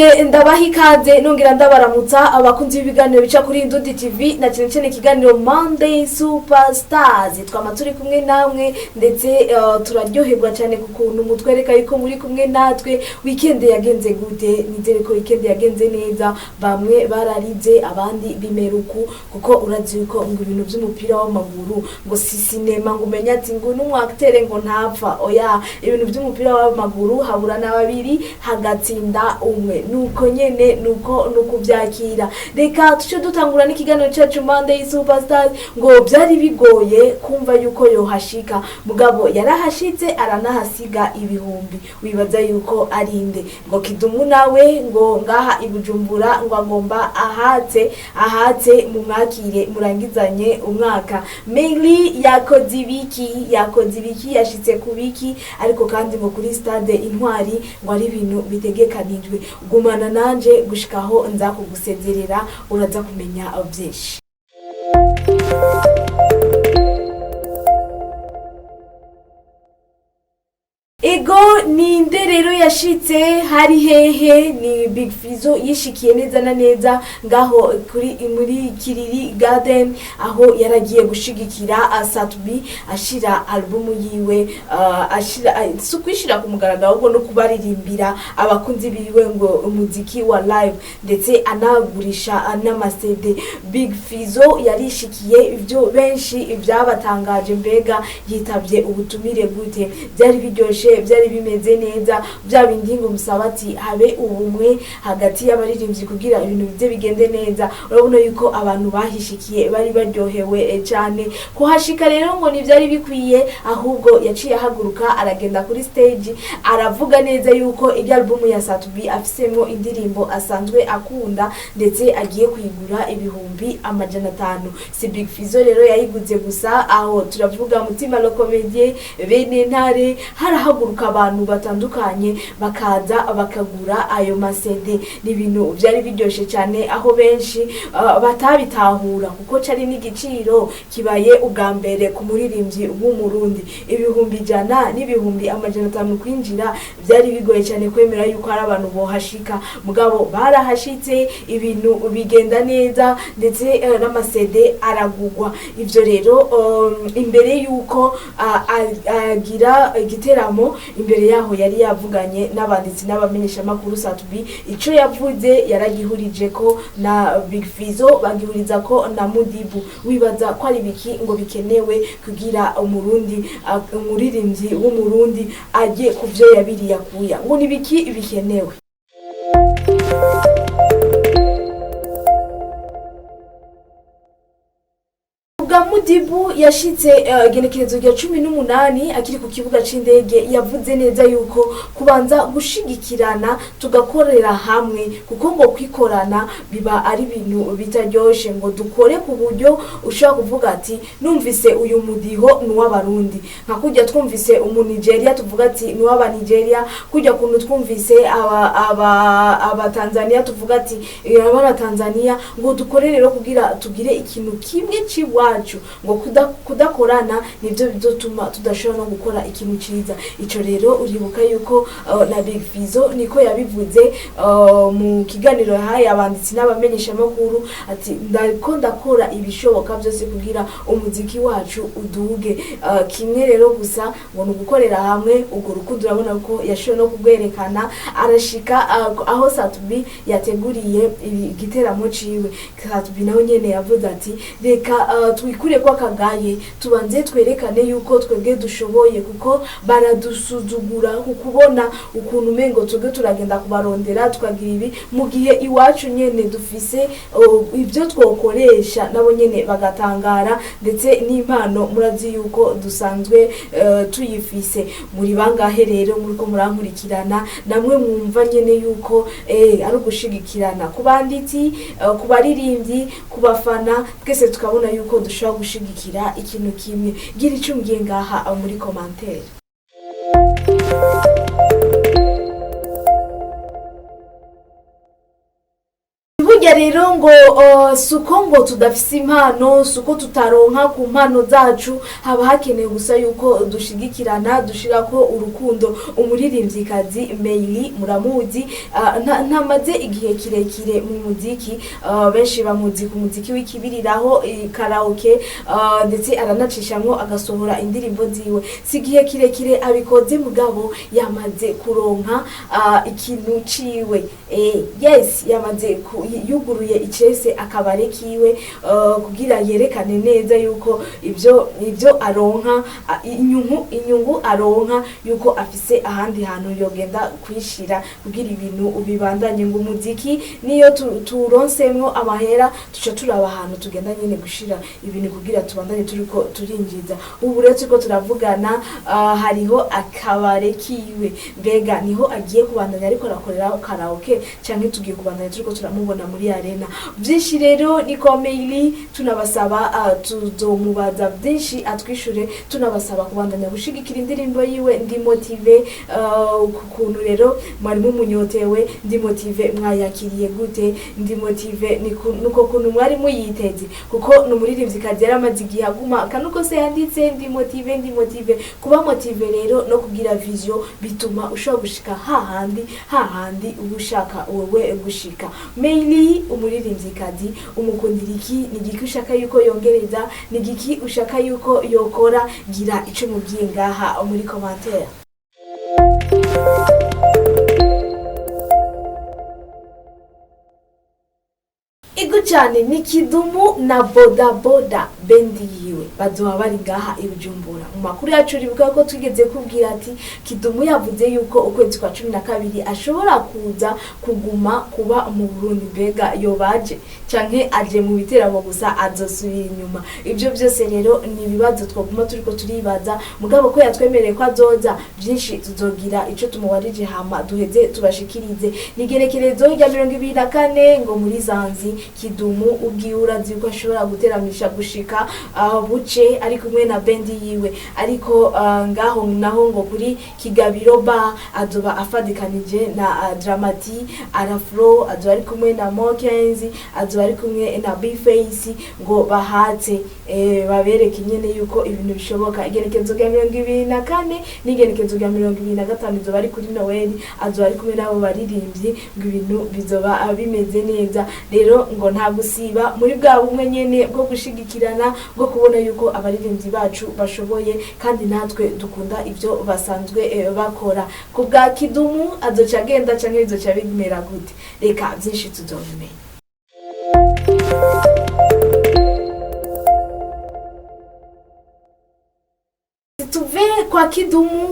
nongere ndabaha ikaze nongera ndabaramutsa abakunzi b'ibiganiro bica kuri Indundi TV na cyane ikiganiro Monday Superstars twama turi kumwe namwe ndetse turaryoherwa cyane kukuntu mutwereka yuko muri kumwe natwe weekend yagenze gute nizere ko weekend yagenze neza bamwe bararize abandi bimeruku kuko urazi yuko ngo ibintu by'umupira w'amaguru ngo si cinema ngo umenya ati ngo n'umwaktere ngo ntapfa oya ibintu by'umupira w'amaguru habura na babiri hagatsinda umwe nuko nyene nuko byakira reka tuce dutangura n'ikiganiro cyacu Monday Superstars ngo byari bigoye kumva yuko yohashika mugabo yarahashitse aranahasiga ibihumbi wibaza yuko arinde ngo Kidum nawe ngo ngaha ibujumbura ngo agomba ahatse mu mwakire murangizanye umwaka Meli yakoze ibiki yashitse kubiki ariko kandi ngo kuri stade Intwari ngo ari ibintu bitegekanijwe gumana nanje gushikaho nza kugusezerera uraza kumenya byinshi. Ego ni rero yashitse hari hehe ni Big Fizzo yishikiye neza na neza ngaho muri Kiriri Garden aho yaragiye gushigikira Asatubi ashira album yiwe ashira sukwishira ku mugaragaro ngo no kubaririmbira abakunzi biwe ngo umuziki wa live ndetse anagurisha n'amasede. Big Fizzo yarishikiye ibyo benshi ibyabatangaje mbega yitavye ubutumire gute byari biryoshe byari bimeze neza bya bindi ngo musabati habe ubumwe hagati y'abaririmbyi kugira ibintu bize bigende neza urabona yuko abantu bahishikiye bari baryohewe cyane kuhashika rero ngo nivyari bikwiye ahubwo yaciye haguruka aragenda kuri stage aravuga neza yuko ibya album ya Satubi afisemo indirimbo asanzwe akunda ndetse agiye kwigura ibihumbi amajana 5 si Big Fizzo rero yayiguze gusa aho turavuga mutima lo comedie bene ntare harahaguruka abantu batandukanye bakaza bakagura ayo masede n'ibintu byari biryoshe cyane aho benshi batabitahura kuko cari n'igiciro kibaye ubwa mbere ku muririmvyi w'umurundi ibihumbi 100 n'ibihumbi amajana 5 kwinjira byari bigoye cyane kwemera yuko ari abantu bohashika mugabo barahashitse ibintu bigenda neza ndetse n'amasede aragugwa ivyo rero imbere yuko agira igiteramo imbere yaho yari yavuganye n'abanditsi n'abamenyesha makuru Satubi ico yavuze yaragihurije ko na Big Fizzo bagihuriza ko na Mudibu wibaza ko ari biki ngo bikenewe kugira umuririmvyi w'umurundi arye kuvyo yabiriye akuya ngo ni biki bikenewe. Mudibu yashitse genekerezo rya 18 akiri ku kibuga c'indege yavuze neza yuko kubanza gushigikirana tugakorera hamwe kuko ngo kwikorana biba ari ibintu bitaryoshe ngo dukore ku buryo ushaka kuvuga ati numvise uyu mudiho n'uw'abarundi nka kujya twumvise Nigeria tuvuga ati n'uw'aba Nigeria kujya kuntu twumvise aba Tanzania tuvuga ati abana Tanzania ngo dukore rero kugira tugire ikintu kimwe ciwacu ngo kudakorana nivyo bizotuma tudashobora no gukora ikintu ciza ico rero uribuka yuko na Big Fizzo niko yabivuze mu kiganiro haye abanditsi n'abamenyesha makuru ati ndakora ibishoboka byose kugira umuziki wacu uduge kimwe rero gusa ngo nugukorera hamwe ubwo rukundo urabona ko yashoye no kugwerekana arashika aho Satubi yateguriye igiteramo ciwe Satubi nawe nyene yavuze ati reka twikure kwa kagaye tubanze twerekane yuko twebwe dushoboye kuko baradusuzugura kukubona ukuntu mengo twebwe turagenda kubarondera tukagira ibi mu gihe iwacu nyene dufise ibyo twokoresha nabo nyene bagatangara ndetse n'impano murazi yuko dusanzwe tuyifise muri bangahe rero muriko murankurikirana namwe mwumva nyene yuko ari ugushigikirana ku banditsi ku baririmbyi ku bafana twese tukabona yuko dushobora gushigikira ikintu kimwe gira icyo ngiye ngaha muri commentaire. rero ngo suko ngo tudafise impano, suko tutaronka ku mpano zacu, haba hakeneye gusa yuko dushigikirana, dushirako urukundo. Umuririmvyikazi Meili muramuzi, ntamaze igihe kirekire mu muziki, benshi bamuzi ku muziki w'ikibiriraho karaoke, ndetse aranacishamwo agasohora indirimbo ziwe. Si igihe kirekire abikoze, mugabo yamaze kuronka ikintu ciwe. Yes, yamaze yuguruye icese akabare kiwe, kugira yerekane neza yuko ibyo aronka, inyungu aronka yuko afise ahandi hantu yogenda kwishira, kugira ibintu ubibandanye. Ngo umuziki niyo turonsemwo amahera, tuca turaba ahantu tugenda nyene gushira ibintu kugira tubandanye turiko turinjiza. Ubu rero turiko turavugana, hariho akabare kiwe. Mbega niho agiye kubandanya ariko arakorera karaoke, canke tugiye kubandanya turiko turamubona muri arena? Byinshi rero niko Meili tunabasaba, tuzomubaza byinshi atwishure, tunabasaba kubandanya gushigikira indirimbo yiwe Ndi Motive. Kukuntu rero mwari mumunyotewe, Ndi Motive mwayakiriye gute? Ndi Motive nuko kuntu mwari muyiteze, kuko numuririmvyikazi yaramaze igihe aguma kanuko se yanditse Ndi Motive, Ndi Motive. Kuba motive rero no kugira vision bituma ushobora gushika hahandi ubushaka wewe gushika. Meili umuririmvyikazi, umukundira iki? Ni giki ushaka yuko yongereza? Ni giki ushaka yuko yokora? Gira ico mubwiye ngaha muri commentaire. Ego cyane ni Kidumu na boda bendi yiwe bazoba bari ngaha i Bujumbura. Mu makuru yacu rivuga ko twigeze kubwira ati Kidumu yavuze yuko ukwezi kwa 12 ashobora kuza kuguma kuba mu Burundi. Mbega yobaje canke aje mu biteramo gusa azosubira inyuma? Ibyo byose rero ni ibibazo twaguma turiko turibaza, mugabo ko yatwemereye ko azoza, byinshi tuzogira ico tumuwarije hama duheze tubashikirize. Nigerekerezo rya 24 ngo muri Zanzi Kidumu ubwiye urazi ko ashobora guteramisha gushika buce ari kumwe na bendi yiwe. Ariko ngaho naho ngo kuri Kigabiro ba azoba afadikanije na Dramati Arafro, azoba ari kumwe na Mokenzi, azoba ari kumwe na Bface, ngo bahatse babereke nyene yuko ibintu bishoboka. Igerekezo rya 24 n'igerekezo rya 25 izoba ari kuri Noel, azoba ari kumwe nabo baririmbyi, ngo ibintu bizoba bimeze neza. Rero ngo nta gusiba muri bwa bumwe nyene bwo gushigikirana, bwo kubona yuko abaririmbyi bacu bashoboye kandi natwe dukunda ivyo basanzwe bakora. Ku bwa Kidumu azoca agenda canke bizoca bimera gute? Reka byinshi tuzobimenya. Tuve kwa Kidumu,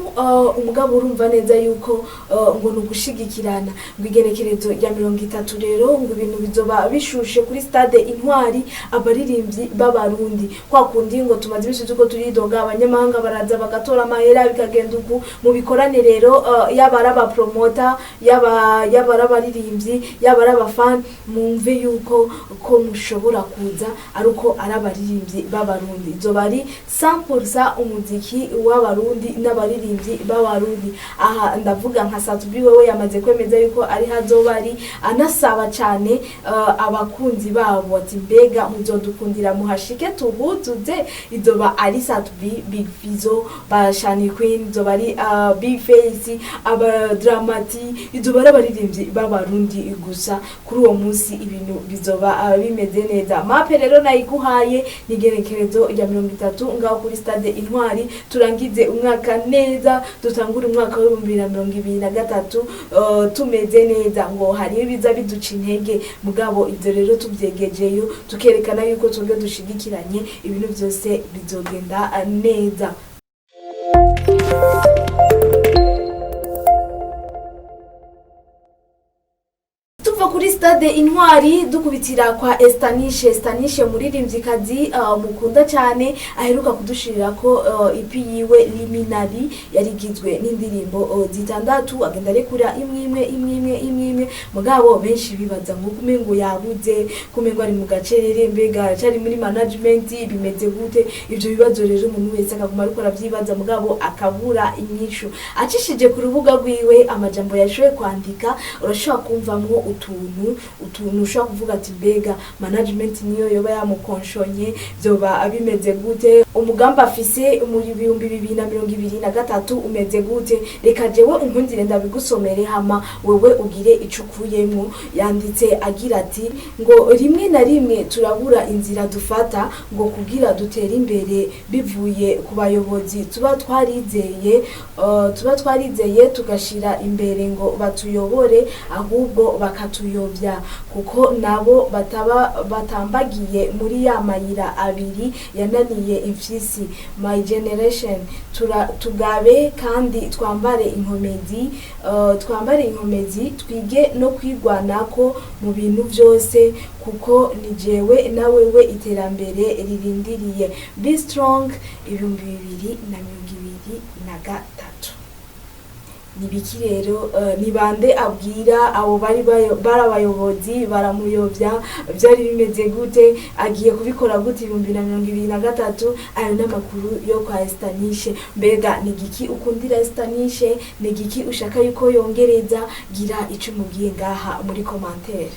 umugabo urumva neza yuko ngo nugushigikirana. Ngo igerekerezo rya 30 rero ngo ibintu bizoba bishushe kuri stade Intwari, abaririmbyi b'abarundi. Kwa kundi ngo tumaze ibisubizo ko turidoga, abanyamahanga baraza bagatora amahera bikagenda uku mu bikorane. Rero yabaraba promoter, yabaraba-baririmbyi, yabaraba-fan, mumve yuko ko mushobora kuza aruko arabaririmbyi b'abarundi. Izoba ari 100% umuziki w'abarundi n'abaririmbyi b'abarundi. Aha ndavuga nka Satubi wewe yamaze kwemeza yuko ari hazoba ari, anasaba cyane abakunzi babo ati mbega muzodukundira muhashike tuhutuze. Izoba ari Satubi, Big Fizzo, Bashani Queen, izoba ari Bface, aba Dramati, izoba ari abaririmbyi b'abarundi gusa. Kuri uwo munsi ibintu bizoba bimeze neza. Mape rero nayiguhaye nigerekerezo rya 30 ngaho kuri stade Intwari. Turangize umwaka neza, dutangura umwaka wa 2023 tumeze neza. Ngo hari ibiza biduca intege, mugabo ivyo rero tubyegejeyo tukerekana yuko twebwe dushigikiranye, ibintu byose bizogenda neza. Kuri stade Intwari dukubitira kwa Estanishe umuririmvyikazi mukunda cyane, aheruka kudushirira ko EP yiwe Liminari yarigizwe n'indirimbo zitandatu, agenda rekura imwe. Mugabo benshi bibaza ngo kumengo yabuze, kumengo ari mu gacerere, mbega cyari muri management bimeze gute? Ivyo bibazo rero umuntu wese akaguma ariko aravyibaza, mugabo akabura inyishu. Acishije ku rubuga rwiwe amajambo yashoye kwandika, urashobora kumvamwo utuntu utuntu ushaka kuvuga ati mbega management niyo yoba yamukonshonye byoba bimeze gute, umugamba afise mu 2023 umeze gute. Reka jewe unkundire ndabigusomere hama wewe ugire icukuyemo. Yanditse agira ati ngo rimwe na rimwe turabura inzira dufata ngo kugira dutere imbere bivuye ku bayobozi tuba twarizeye tugashira imbere ngo batuyobore ahubwo bakatuyobya kuko nabo batambagiye muri ya mayira abiri yananiye imfyisi. My generation tugabe kandi twambare inkomezi twige no kwigwanako mu bintu byose kuko ni jewe na wewe iterambere ririndiriye. Be strong 2023. Nibiki rero nibande abwira abo bari barabayobozi baramuyobya byari bimeze gute, agiye kubikora gute 2023. Ayo namakuru yo kwa Estanishe. Mbega nigiki ukundira Estanishe, nigiki ushaka yuko yongereza, gira ico mubwiye ngaha muri commentaire.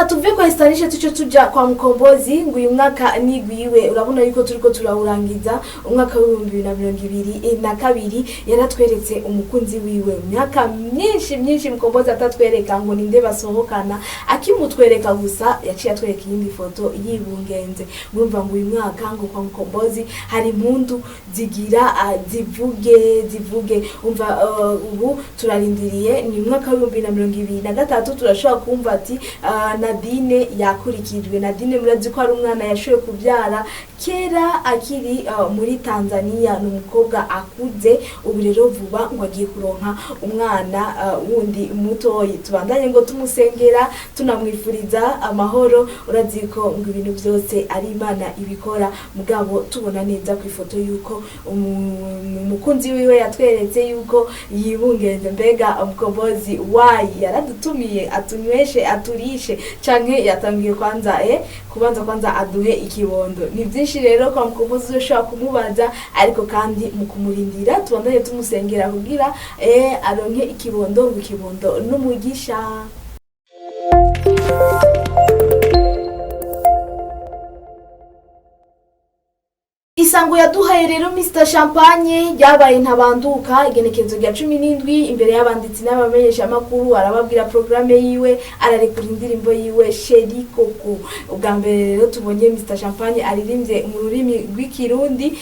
Tuve kwa Estanishe tuco tuja kwa Mkombozi ngo uyu mwaka nigwiwe. Urabona yuko turiko turawurangiza umwaka wa 2022 yaratweretse umukunzi wiwe. Myaka myinshi Mkombozi atatwereka ngo ninde basohokana, akimutwereka gusa yaciye atwereka iyindi foto yibungenze. Urumva ngo uyu mwaka ngo kwa Mkombozi hari impundu zigira zivuge. Umva ubu turarindiriye ni umwaka wa 2023 turashobora kumva ati Nadine yakurikijwe. Nadine murazi ko ari umwana yashoye kubyara kera akiri muri Tanzania, n'umukobwa akuze ubu rero vuba ngo agiye kuronka umwana wundi mutoyi. Tubandanye ngo tumusengera tunamwifuriza amahoro. Urazi ko ngo ibintu byose ari Imana ibikora, mugabo tubona neza ku ifoto yuko umukunzi wiwe yatweretse yuko yibungenze. Mbega Mkombozi wayi yaradutumiye atunyweshe aturishe canke yatangiye kwanza aduhe ikibondo. Ni byinshi rero kwa Mkombozi ushaka kumubaza, ariko kandi mu kumurindira tubandanye tumusengera kugira aronke ikibondo n'umugisha. Isango yaduhaye rero Mr Champagne yabaye ntabanduka igenekezo rya 17 imbere y'abanditsi n'abamenyesha makuru, arababwira programme yiwe, ararekura indirimbo yiwe Sheri Koko. Ubwa mbere rero tubonye Mr Champagne aririmbye mu rurimi rw'ikirundi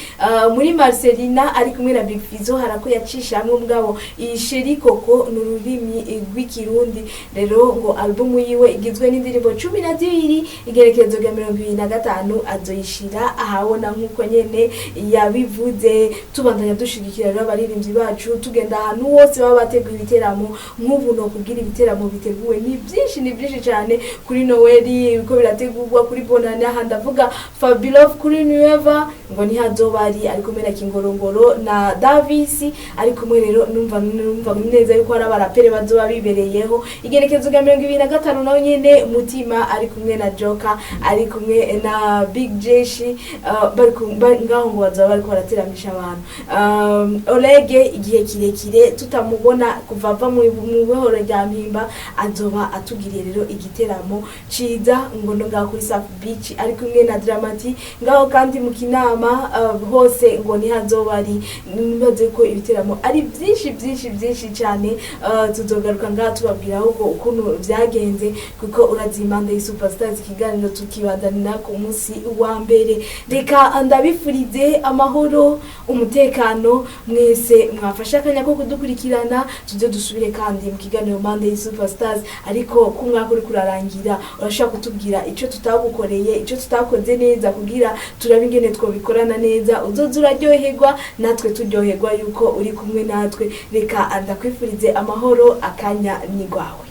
muri Marcelina ari kumwe na Big Fizzo, harako yacisha hamwe mugabo iyi Sheri Koko n'ururimi rw'ikirundi. Rero ngo album yiwe igizwe n'indirimbo 12 igenekezo rya 2025 azoyishira ahabona nkuko nyene yabivuze. Tubandanya dushigikira rero abaririmbyi bacu, tugenda ahantu hose baba bateguye ibiteramo. Nk'ubu no kugira ibiteramo biteguwe ni byinshi cyane kuri Noeli uko birategurwa, kuri Bonane ahandi avuga Fabulous, kuri Nueva ngo ni hazobari ari kumwe na Kingorongoro na Davis, ari kumwe rero numva neza yuko ari abarapere bazoba bibereyeho. Igerekezo ga 2025 naho nyene Mutima ari kumwe na Joker, ari kumwe na Big Jeshi, bari ngaho ngo bazoba bariko barateramisha abantu. Olege igihe kirekire tutamubona kuva mu buhoro rya mpimba, azoba atugiriye rero igiteramo ciza ngo ngaho kuri South Beach ari kumwe na Dramati. Ngaho kandi mu Kinama hose ngo ni hazobari. Nibaze ko ibiteramo ari byinshi cyane. Tuzogaruka ngaho tubabwira ahubwo ukuntu byagenze, kuko urazimanda yi Superstars ikiganiro tukibadanira ku munsi wa mbere. Reka ndabifurize amahoro, umutekano, mwese mwafasha akanya ko kudukurikirana. Tujye dusubire kandi mu kiganiro Monday Superstars, ariko ku mwaka uri kurarangira urashaka kutubwira ico tutagukoreye, ico tutakoze neza kugira turabe ingene twobikorana neza, uzoza uraryoherwa natwe turyoherwa yuko uri kumwe natwe. Reka ndakwifurize amahoro, akanya ni gwawe.